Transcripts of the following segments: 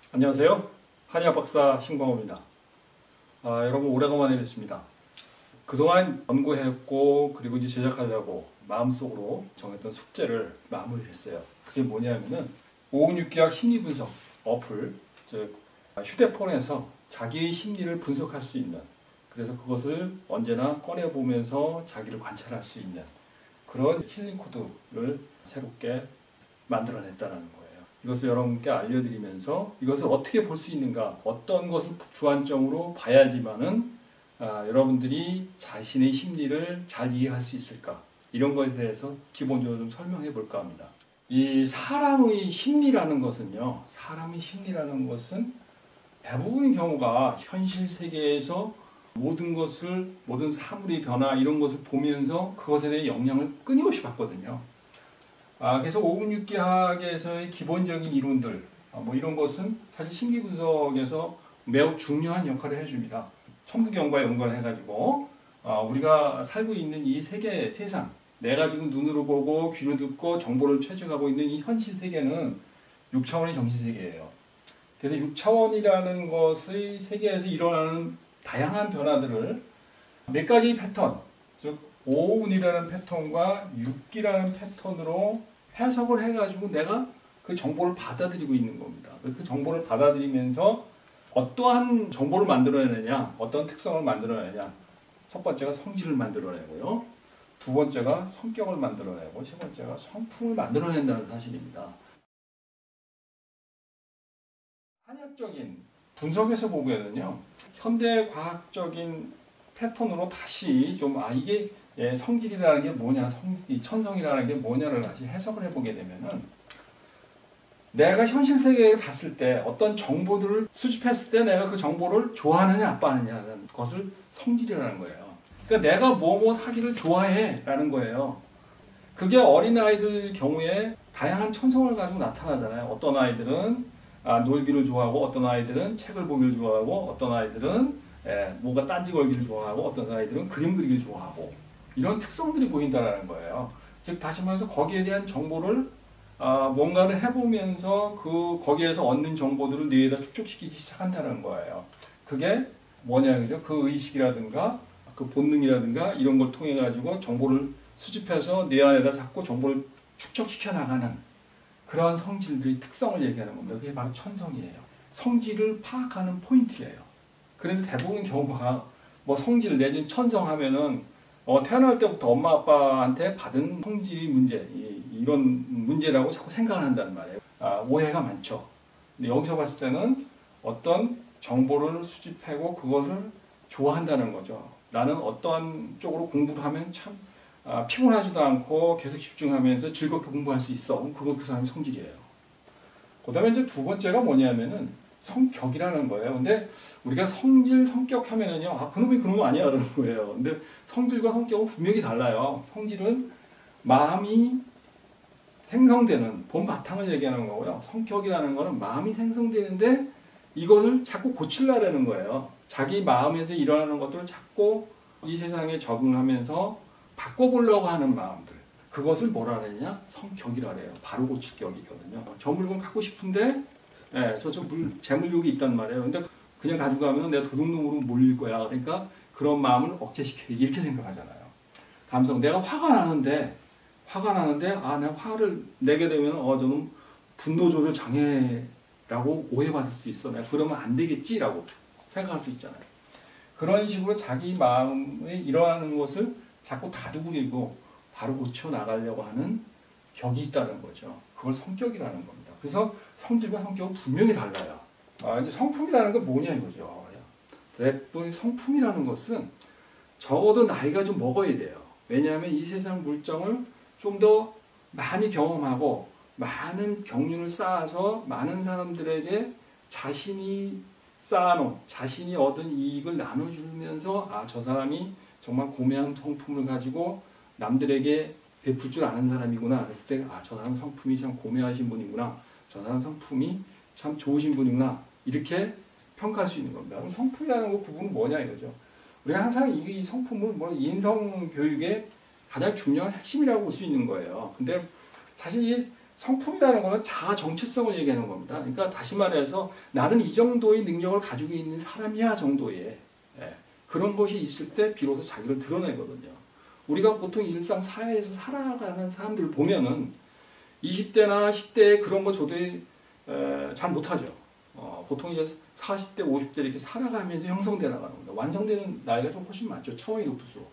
안녕하세요. 한의학 박사 신광호입니다. 여러분 오래간만에 뵙습니다. 그동안 연구했고 그리고 이제 제작하려고 마음속으로 정했던 숙제를 마무리했어요. 그게 뭐냐면은 556기학 심리분석 어플, 즉 휴대폰에서 자기의 심리를 분석할 수 있는, 그래서 그것을 언제나 꺼내보면서 자기를 관찰할 수 있는 그런 힐링 코드를 새롭게 만들어냈다는 거예요. 이것을 여러분께 알려드리면서 이것을 어떻게 볼 수 있는가, 어떤 것을 주안점으로 봐야지만은 여러분들이 자신의 심리를 잘 이해할 수 있을까, 이런 것에 대해서 기본적으로 좀 설명해 볼까 합니다. 이 사람의 심리라는 것은요, 사람의 심리라는 것은 대부분의 경우가 현실 세계에서 모든 사물의 변화 이런 것을 보면서 그것에 대해 영향을 끊임없이 받거든요. 그래서 556기학에서의 기본적인 이론들, 이런 것은 사실 심리 분석에서 매우 중요한 역할을 해줍니다. 천부경과 연관을 해가지고 우리가 살고 있는 이 세상, 내가 지금 눈으로 보고 귀로 듣고 정보를 채취하고 있는 이 현실 세계는 6차원의 정신 세계예요. 그래서 6차원이라는 것의 세계에서 일어나는 다양한 변화들을 몇 가지 패턴, 즉 5운이라는 패턴과 6기라는 패턴으로 해석을 해가지고 내가 그 정보를 받아들이고 있는 겁니다. 그 정보를 받아들이면서 어떠한 정보를 만들어내느냐, 어떤 특성을 만들어내냐. 첫 번째가 성질을 만들어내고요. 두 번째가 성격을 만들어내고, 세 번째가 성품을 만들어낸다는 사실입니다. 한의학적인 분석에서 보기에는요, 현대 과학적인 패턴으로 다시 좀 이게 성질이라는 게 뭐냐, 천성이라는 게 뭐냐를 다시 해석을 해보게 되면은, 내가 현실 세계를 봤을 때 어떤 정보들을 수집했을 때 내가 그 정보를 좋아하느냐 나빠하느냐는 것을 성질이라는 거예요. 그러니까 내가 뭐 하기를 좋아해 라는 거예요. 그게 어린아이들 경우에 다양한 천성을 가지고 나타나잖아요. 어떤 아이들은 놀기를 좋아하고, 어떤 아이들은 책을 보기를 좋아하고, 어떤 아이들은 뭔가 딴지 걸기를 좋아하고, 어떤 아이들은 그림 그리기를 좋아하고, 이런 특성들이 보인다는 거예요. 즉 다시 말해서 거기에 대한 정보를 뭔가를 해보면서 거기에서 얻는 정보들을 뇌에다 축적시키기 시작한다는 거예요. 그게 뭐냐, 그죠? 그 의식이라든가 그 본능이라든가 이런 걸 통해 가지고 정보를 수집해서 뇌 안에다 자꾸 정보를 축적시켜 나가는 그러한 성질들의 특성을 얘기하는 겁니다. 그게 바로 천성이에요. 성질을 파악하는 포인트예요. 그런데 대부분 경우가 성질 내지는 천성 하면은 태어날 때부터 엄마 아빠한테 받은 성질의 문제, 이런 문제라고 자꾸 생각을 한단 말이에요. 오해가 많죠. 근데 여기서 봤을 때는 어떤 정보를 수집하고 그것을 좋아한다는 거죠. 나는 어떠한 쪽으로 공부를 하면 참 피곤하지도 않고 계속 집중하면서 즐겁게 공부할 수 있어. 그건 그 사람의 성질이에요. 그 다음에 이제 두 번째가 뭐냐면은 성격이라는 거예요. 근데 우리가 성질, 성격 하면은요, 그놈이 그놈 아니야, 그러는 거예요. 근데 성질과 성격은 분명히 달라요. 성질은 마음이 생성되는 본 바탕을 얘기하는 거고요. 성격이라는 거는 마음이 생성되는데 이것을 자꾸 고치려는 거예요. 자기 마음에서 일어나는 것들을 자꾸 이 세상에 적응하면서 바꿔보려고 하는 마음들. 그것을 뭐라 그러냐? 성격이라 그래요. 바로 고칠 격이거든요. 저 물건 갖고 싶은데, 제 물욕이 있단 말이에요. 근데 그냥 가지고 가면 내 도둑놈으로 몰릴 거야. 그러니까 그런 마음을 억제시켜야지. 이렇게 생각하잖아요. 감성. 내가 화가 나는데, 내가 화를 내게 되면, 저는 분노 조절 장애라고 오해받을 수 있어. 내가 그러면 안 되겠지라고 생각할 수 있잖아요. 그런 식으로 자기 마음에 일어나는 것을 자꾸 다독이고 바로 고쳐 나가려고 하는 격이 있다는 거죠. 그걸 성격이라는 겁니다. 그래서 성질과 성격은 분명히 달라요. 이제 성품이라는 건 뭐냐 이거죠. 대부분 성품이라는 것은 적어도 나이가 좀 먹어야 돼요. 왜냐하면 이 세상 물정을 좀 더 많이 경험하고 많은 경륜을 쌓아서 많은 사람들에게 자신이 쌓아놓은, 자신이 얻은 이익을 나눠주면서 저 사람이 정말 고매한 성품을 가지고 남들에게 베풀 줄 아는 사람이구나. 그랬을 때 저 사람 성품이 참 고매하신 분이구나. 저 사람 성품이 참 좋으신 분이구나. 이렇게 평가할 수 있는 겁니다. 그럼 성품이라는 거 구분은 뭐냐 이거죠. 우리가 항상 이 성품을 인성교육의 가장 중요한 핵심이라고 볼 수 있는 거예요. 근데 사실 이 성품이라는 것은 자아 정체성을 얘기하는 겁니다. 그러니까 다시 말해서 나는 이 정도의 능력을 가지고 있는 사람이야 정도의 그런 것이 있을 때 비로소 자기를 드러내거든요. 우리가 보통 일상 사회에서 살아가는 사람들을 보면은 20대나 10대에 그런 거 저도 잘 못하죠. 보통 이제 40대, 50대 이렇게 살아가면서 형성돼 나가는 겁니다. 완성되는 나이가 좀 훨씬 많죠. 차원이 높을수록.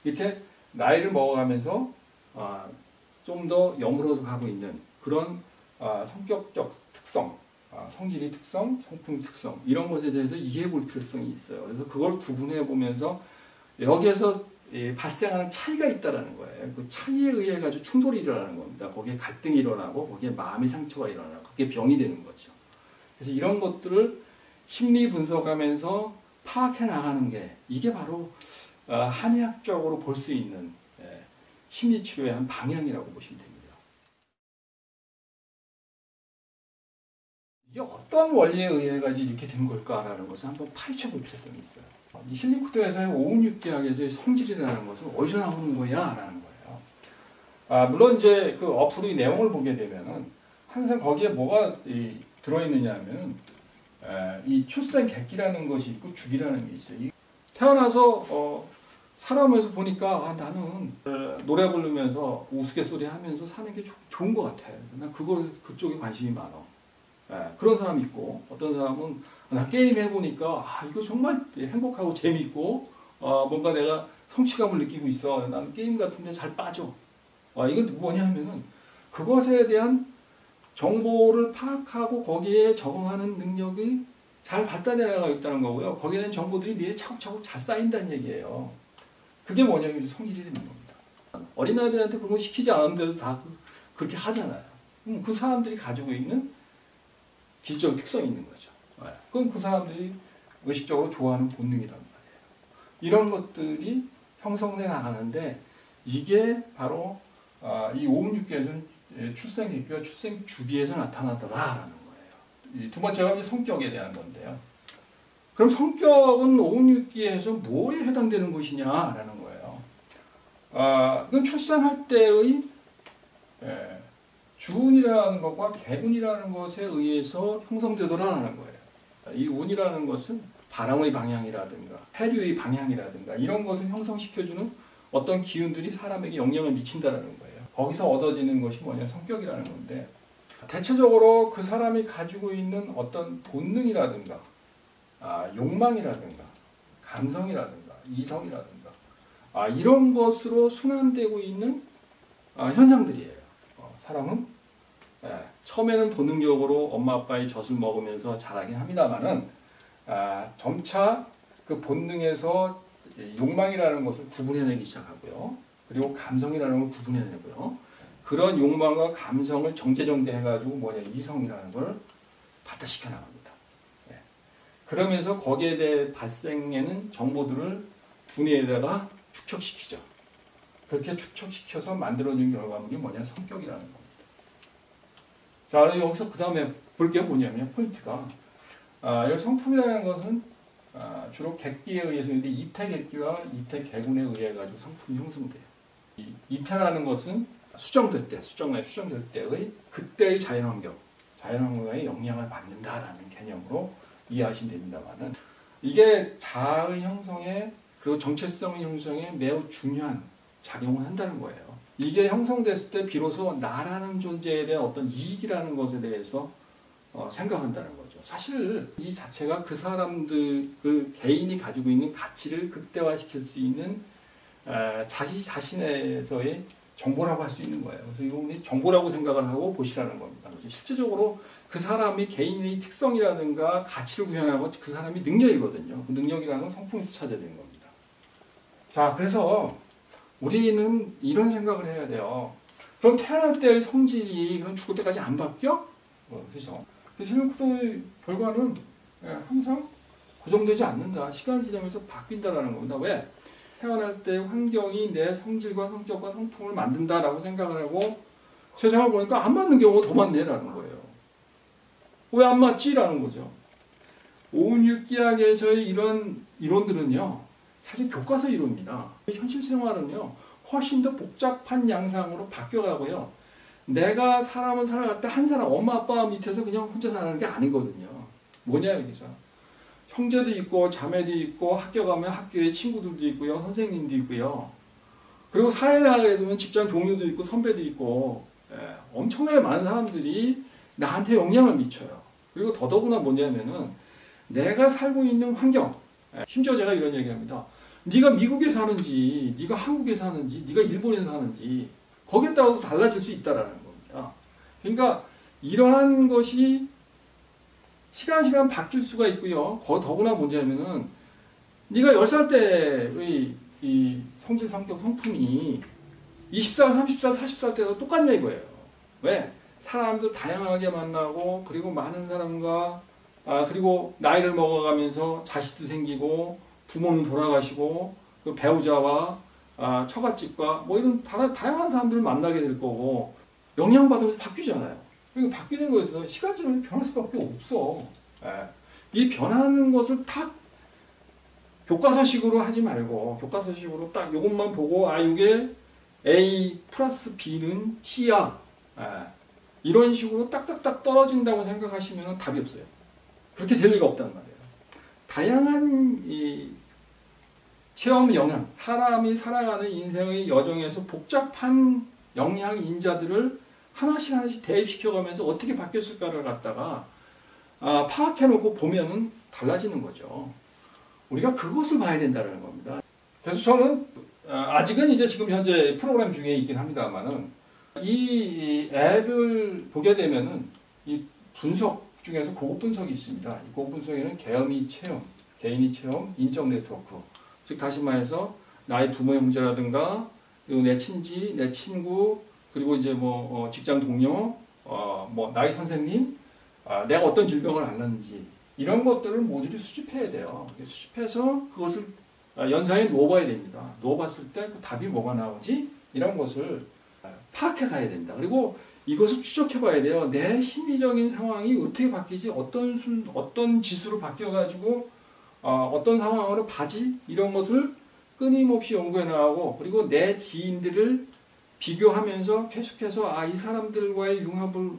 이렇게 나이를 먹어가면서 좀 더 여물어져 가고 있는 그런 성격적 특성, 성질의 특성, 성품 특성 이런 것에 대해서 이해해 볼 필요성이 있어요. 그래서 그걸 구분해 보면서 여기에서 발생하는 차이가 있다라는 거예요. 그 차이에 의해 가지고 충돌이 일어나는 겁니다. 거기에 갈등이 일어나고 거기에 마음의 상처가 일어나고 그게 병이 되는 거죠. 그래서 이런 것들을 심리 분석하면서 파악해 나가는 게 이게 바로 한의학적으로 볼 수 있는 심리치료의 한 방향이라고 보시면 됩니다. 이게 어떤 원리에 의해 가지고 이렇게 된 걸까라는 것을 한번 파헤쳐 볼 필요성이 있어요. 이 실링쿠드에서의 오운육계학에서의 성질이라는 것은 어디서 나오는 거야? 라는 거예요. 물론 이제 그 어플의 내용을 보게 되면은 항상 거기에 뭐가 들어있느냐 하면은 이 출생 객기라는 것이 있고 죽이라는 게 있어요. 태어나서 살아오면서 보니까 나는 노래 부르면서 우스갯소리 하면서 사는 게 좋은 것 같아. 난 그쪽에 관심이 많아. 그런 사람이 있고 어떤 사람은 나 게임 해보니까 이거 정말 행복하고 재미있고 뭔가 내가 성취감을 느끼고 있어. 나는 게임 같은 데 잘 빠져. 이건 뭐냐 하면은 그것에 대한 정보를 파악하고 거기에 적응하는 능력이 잘 발달해 나가고 있다는 거고요. 거기에 대한 정보들이 뇌에 차곡차곡 잘 쌓인다는 얘기예요. 그게 뭐냐면 성질이 되는 겁니다. 어린아이들한테 그런 거 시키지 않았는데도 다 그렇게 하잖아요. 그 사람들이 가지고 있는 기질적 특성이 있는 거죠. 그건 그 사람들이 의식적으로 좋아하는 본능이란 말이에요. 이런 것들이 형성돼 나가는데 이게 바로 이 오운육계에서는 출생객기와 출생주기에서 나타나더라라는 거예요. 두 번째가 성격에 대한 건데요. 그럼 성격은 오운육기에서 뭐에 해당되는 것이냐라는 거예요. 그건 출산할 때의 주운이라는 것과 개운이라는 것에 의해서 형성되더라라는 거예요. 이 운이라는 것은 바람의 방향이라든가 해류의 방향이라든가 이런 것을 형성시켜주는 어떤 기운들이 사람에게 영향을 미친다라는 거예요. 거기서 얻어지는 것이 뭐냐 성격이라는 건데 대체적으로 그 사람이 가지고 있는 어떤 본능이라든가 욕망이라든가 감성이라든가 이성이라든가 이런 것으로 순환되고 있는 현상들이에요. 사람은 처음에는 본능적으로 엄마 아빠의 젖을 먹으면서 자라긴 합니다만은 점차 그 본능에서 욕망이라는 것을 구분해내기 시작하고요. 그리고 감성이라는 걸 구분해내고요. 그런 욕망과 감성을 정제정대해가지고 뭐냐 이성이라는 걸 발달시켜 나갑니다. 그러면서 거기에 대해 발생하는 정보들을 두뇌에다가 축적시키죠. 그렇게 축적시켜서 만들어진 결과물이 뭐냐 성격이라는 겁니다. 자, 여기서 그 다음에 볼 게 뭐냐면 포인트가 여기 성품이라는 것은 주로 객기에 의해서 있는데 이태객기와 이태개군에 의해 가지고 성품이 형성돼요. 이 이태라는 것은 수정될 때의 그때의 자연환경에 영향을 받는다라는 개념으로 이해하시면 됩니다만은 이게 자아의 형성에 그리고 정체성의 형성에 매우 중요한 작용을 한다는 거예요. 이게 형성됐을 때 비로소 나라는 존재에 대한 어떤 이익이라는 것에 대해서 생각한다는 거죠. 사실 이 자체가 그 사람들, 그 개인이 가지고 있는 가치를 극대화시킬 수 있는 자기 자신에서의 정보라고 할 수 있는 거예요. 그래서 이거 정보라고 생각을 하고 보시라는 겁니다. 실제적으로 그 사람이 개인의 특성이라든가 가치를 구현하고 그 사람이 능력이거든요. 그 능력이라는 건 성품에서 찾아지는 겁니다. 자, 그래서 우리는 이런 생각을 해야 돼요. 그럼 태어날 때의 성질이 그럼 죽을 때까지 안 바뀌어? 그렇죠. 실링쿠드의 결과는 항상 고정되지 않는다. 시간 지나면서 바뀐다라는 겁니다. 왜? 태어날 때 환경이 내 성질과 성격과 성품을 만든다라고 생각을 하고 세상을 보니까 안 맞는 경우가 더 많네라는 거예요. 왜 안 맞지라는 거죠. 오운육기학에서의 이런 이론들은요, 사실 교과서 이론입니다. 현실 생활은요, 훨씬 더 복잡한 양상으로 바뀌어가고요. 내가 사람을 살아갈 때 한 사람, 엄마 아빠 밑에서 그냥 혼자 사는 게 아니거든요. 뭐냐 여기서. 형제도 있고 자매도 있고 학교 가면 학교에 친구들도 있고요. 선생님도 있고요. 그리고 사회 나가게 되면 직장 동료도 있고 선배도 있고 엄청나게 많은 사람들이 나한테 영향을 미쳐요. 그리고 더더구나 뭐냐면은 내가 살고 있는 환경, 심지어 제가 이런 얘기합니다. 네가 미국에 사는지, 네가 한국에 사는지, 네가 일본에 사는지 거기에 따라서 달라질 수 있다라는 겁니다. 그러니까 이러한 것이 시간 바뀔 수가 있고요. 더구나 뭐냐면은 네가 10살 때의 이 성질, 성격, 성품이 20살, 30살, 40살 때도 똑같냐 이거예요. 왜? 사람도 다양하게 만나고 그리고 많은 사람과 그리고 나이를 먹어가면서 자식도 생기고 부모는 돌아가시고 그 배우자와 처갓집과 뭐 이런 다양한 사람들을 만나게 될 거고 영향받으면서 바뀌잖아요. 그러니까 바뀌는 거에서 시간적으로 변할 수밖에 없어. 이 변하는 것을 딱 교과서식으로 하지 말고 교과서식으로 딱 이것만 보고 이게 A 플러스 B는 C야. 이런 식으로 딱딱딱 떨어진다고 생각하시면 답이 없어요. 그렇게 될 리가 없단 말이에요. 다양한 이 체험 영향, 사람이 살아가는 인생의 여정에서 복잡한 영향 인자들을 하나씩 대입시켜가면서 어떻게 바뀌었을까를 갖다가 파악해놓고 보면은 달라지는 거죠. 우리가 그것을 봐야 된다는 겁니다. 그래서 저는 아직은 이제 지금 현재 프로그램 중에 있긴 합니다만은 이 앱을 보게 되면은 이 분석 중에서 고급 분석이 있습니다. 이 고급 분석에는 개인이 체험, 인적 네트워크. 즉 다시 말해서 나의 부모 형제라든가 그리고 내 친지, 내 친구 그리고 이제 뭐 직장 동료, 뭐 나의 선생님, 내가 어떤 질병을 앓는지 이런 것들을 모듈이 수집해야 돼요. 수집해서 그것을 연상에 넣어봐야 됩니다. 넣어봤을 때 그 답이 뭐가 나오지? 이런 것을 파악해 가야 된다. 그리고 이것을 추적해 봐야 돼요. 내 심리적인 상황이 어떻게 바뀌지? 어떤 지수로 바뀌어가지고 어떤 상황으로 가지? 이런 것을 끊임없이 연구해 나가고 그리고 내 지인들을 비교하면서 계속해서 이 사람들과의 융합을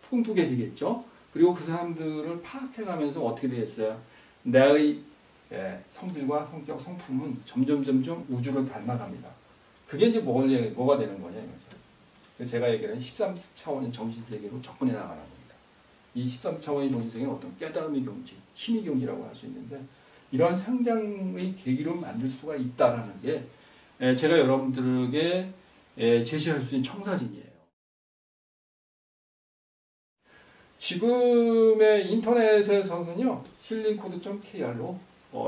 꿈꾸게 되겠죠. 그리고 그 사람들을 파악해가면서 어떻게 되겠어요? 나의 성질과 성격, 성품은 점점 우주를 닮아갑니다. 그게 이제 뭐가 되는 거냐 이거죠. 제가 얘기하는 13차원의 정신세계로 접근해 나가는 겁니다. 이 13차원의 정신세계는 어떤 깨달음의 경지, 힘의 경지라고 할 수 있는데 이러한 성장의 계기로 만들 수가 있다라는 게 제가 여러분들에게 제시할 수 있는 청사진이에요. 지금의 인터넷에서는요, 힐링코드.kr로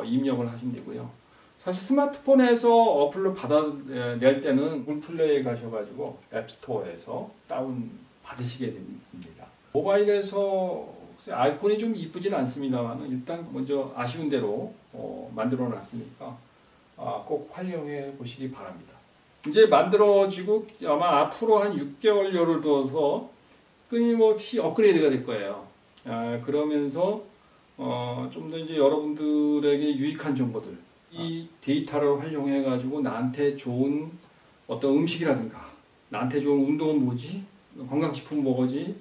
입력을 하시면 되고요. 사실 스마트폰에서 어플로 받아낼 때는 굴플레이에 가셔가지고 앱스토어에서 다운 받으시게 됩니다. 모바일에서 아이콘이 좀 이쁘진 않습니다만 일단 먼저 아쉬운 대로 만들어 놨으니까 꼭 활용해 보시기 바랍니다. 이제 만들어지고 아마 앞으로 한 6개월여를 둬서 끊임없이 업그레이드가 될 거예요. 그러면서 좀 더 이제 여러분들에게 유익한 정보들, 이 데이터를 활용해 가지고 나한테 좋은 어떤 음식이라든가, 나한테 좋은 운동은 뭐지, 건강식품은 뭐지,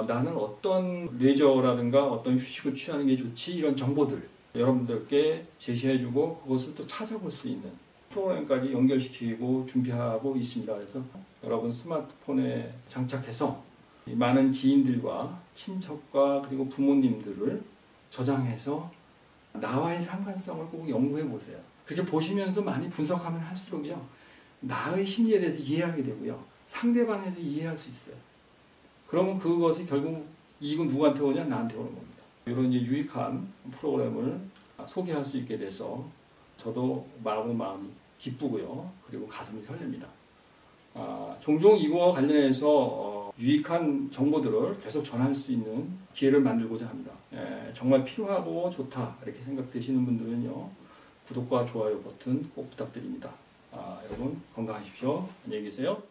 나는 어떤 레저라든가 어떤 휴식을 취하는 게 좋지, 이런 정보들 여러분들께 제시해주고 그것을 또 찾아볼 수 있는 프로그램까지 연결시키고 준비하고 있습니다. 그래서 여러분 스마트폰에 장착해서 많은 지인들과 친척과 그리고 부모님들을 저장해서 나와의 상관성을 꼭 연구해 보세요. 그렇게 보시면서 많이 분석하면 할수록요, 나의 심리에 대해서 이해하게 되고요, 상대방에 대해서 이해할 수 있어요. 그러면 그것이 결국 이익은 누구한테 오냐? 나한테 오는 겁니다. 이런 이제 유익한 프로그램을 소개할 수 있게 돼서 저도 마음이 기쁘고요, 그리고 가슴이 설렙니다. 종종 이거와 관련해서 유익한 정보들을 계속 전할 수 있는 기회를 만들고자 합니다. 정말 필요하고 좋다 이렇게 생각되시는 분들은요, 구독과 좋아요 버튼 꼭 부탁드립니다. 여러분 건강하십시오. 안녕히 계세요.